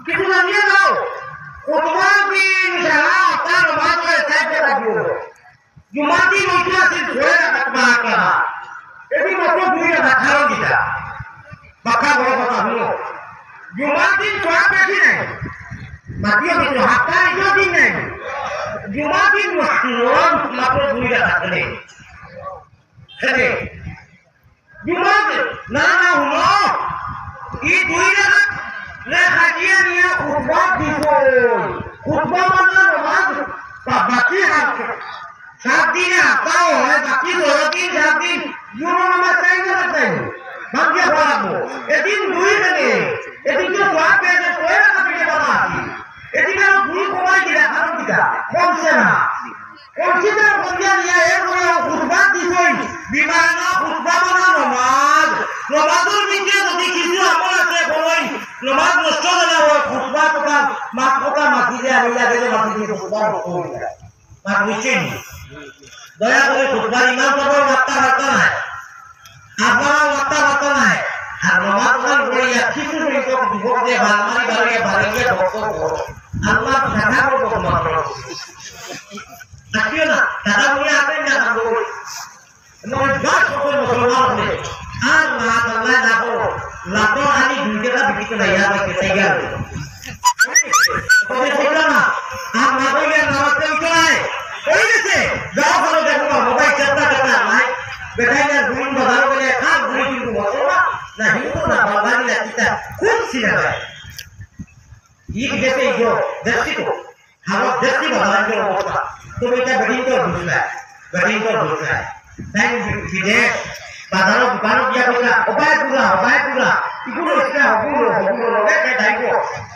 কিছু জানিয়ে দাও তোমার দিন সারা তার মাঝে থাকতে থাকবো জুমাতি নইতে আছে ধরে রাখবা কা এটি মাত্র দুই রাখার দিতা বাকা বড় কথা হলো জুমাতি সব বেশি নাই মাটিও কিছু হাতটা এটাও দিন নাই জুমাতি মাত্র দুই রাখা হ্যাঁ জুমাতি না না হলো এই দুই রাখা লেখাটিয়া নিয়ে খুতবা দিব খুতবা মানে নামাজ বাকি হাত 7 দিনে আতাও হয় বাকি 7 দিন জুমা নামাজ চাই না চাই বাকি পড়াবো এদিন দুই দিনে এদিন তো সব পেয়ে কয়রা কাটিয়ে বানাতি এদিন আর দুই কমাই দিলা কারণ দিলা কমছে না কমছে না বন্ধা নিয়ে এর করে খুতবা দিছই বিমান খুতবা মানে নামাজের ভিতরে যদি কিছু আমল আছে বলই নামাজ নষ্ট হয়ে যাবে খুতবা কথা মাত কথা মাটি দিয়ে আমি লাগে মাটি দিয়ে খুতবা হয়ে যায় মাত বুঝছেন দয়া করে খুতবা ইমাম সাহেবের মাত্রা নাই আপনারা মাত্রা নাই আর নামাজ পড়ার পরে কিছু কিছু যুবক দিয়ে বালমারি বাড়িয়ে ডক্টর আল্লাহ দেখা করবো মাত্র থাকিও না দাদা বলে আসেন না নয় গাছ সকল মুসলমান হলে আর লাভ আল্লাহ লাভ লাভ আনি দুইটা বিকিত না ইয়া বাকি তাইয়া তবে সেটা না আর না বলে নামাজটা উঠে নাই ওই গেছে যাও ভালো দেখো মোবাইল চাপটা নাই বেটাই না দুই বাজার বলে কাজ ঘুরে কিন্তু বলো না হিন্দু না বাঙালি না কিতা কোন সিনা যায় ঠিক গেছে ইগো দেখছি তো হাওয়া দেখছি বাঙালির অবস্থা তুমি এটা বেডিং তো ঢুকলা তাই বিদেশ বাজার দোকান গিয়া কইলা উপায় পুরা ইগুলো এটা হগুলো লগে দাইব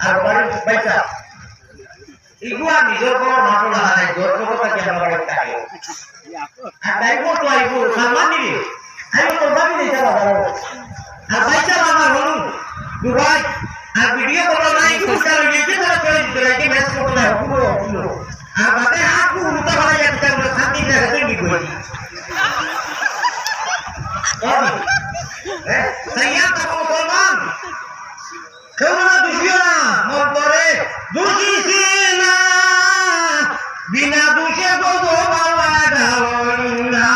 আর বাড়ি পয়সা ইগুয়া নিজের কোন মানো না নাই জোর কথা কে আমার থাকে আর দাইব তো আইব সম্মান দিবি আমি তো ভাবি নাই যাবা আর পয়সা আমার হলু দুবাই আর ভিডিও করো নাই কুস্তা লইতে তারা করে দিতে লাগে ম্যাচ করতে হয় হগুলো আর বাতে হাত উল্টা বাড়া যাচ্ছে আমরা শান্তি না হতে নি কই সাইয়া তো মুসলমান কেমন দুশিও না মন করে দুশি না বিনা দুশে গো বাবা দাওনা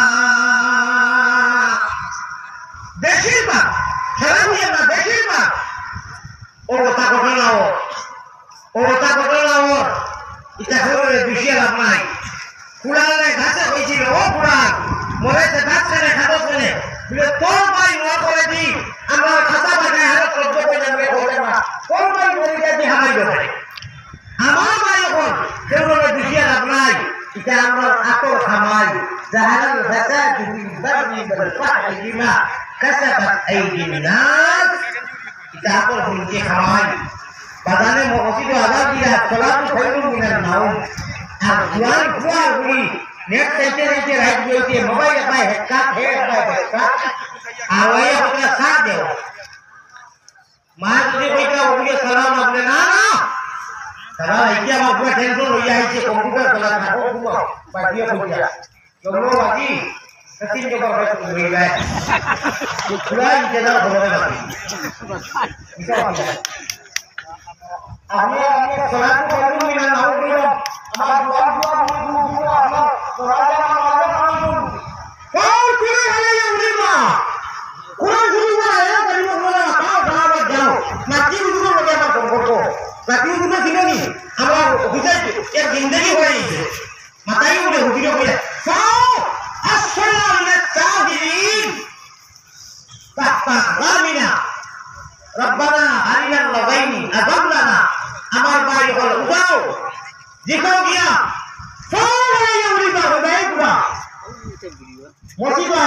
বেশিরভাগ খেলা নিয়ে না বেশিরভাগ ও কথা ঘটনাও এটা হলে দুশিয়া লাভ নাই কুড়ালে ঘাসে হয়েছিল ও কুড়াল মরেছে ঘাসে খাবো শুনে তোর ভাই নোয়া করে দি আমরা খাতা বাগায় হারে সহ্য করে যাবে বলে না তোর ভাই মরে যাবে হামাই ব্যাপারে আমার ভাই এখন কেউ বলে দুশিয়া লাভ নাই এটা আমরা আতর খামাই জাহানাল ভাষা যদি বারনি বলে ফাইলিমা কাসাবাত আইদিনাস এটা আতর হুলকে খামাই বাদানে মসজিদ আজাদ দিয়া সালাত খায়রুম মিনান নাওম আর জোয়ান গুলি नेट चलते राइट बोलते मोबाइल अपना हेक्का आवाज अपना साथ दे मां तुझे कोई का उनके सलाम अपने ना सलाम आइए हम अपना टेंशन हो जाए कि कंप्यूटर चला था वो घुमा बाकी हो गया चलो बाकी सचिन के बारे में सुन रही है पूरा इंतजार हो रहा है हमने सलाम को करूं बिना ना हो हमारा दुआ जिंदगी हो रही है बताइए मुझे वीडियो पे रब्बना हरिना लगाइनी अदबलना हमारे भाई को उठाओ देखो गया सारा ये उड़ी का हो गया पूरा मोटी का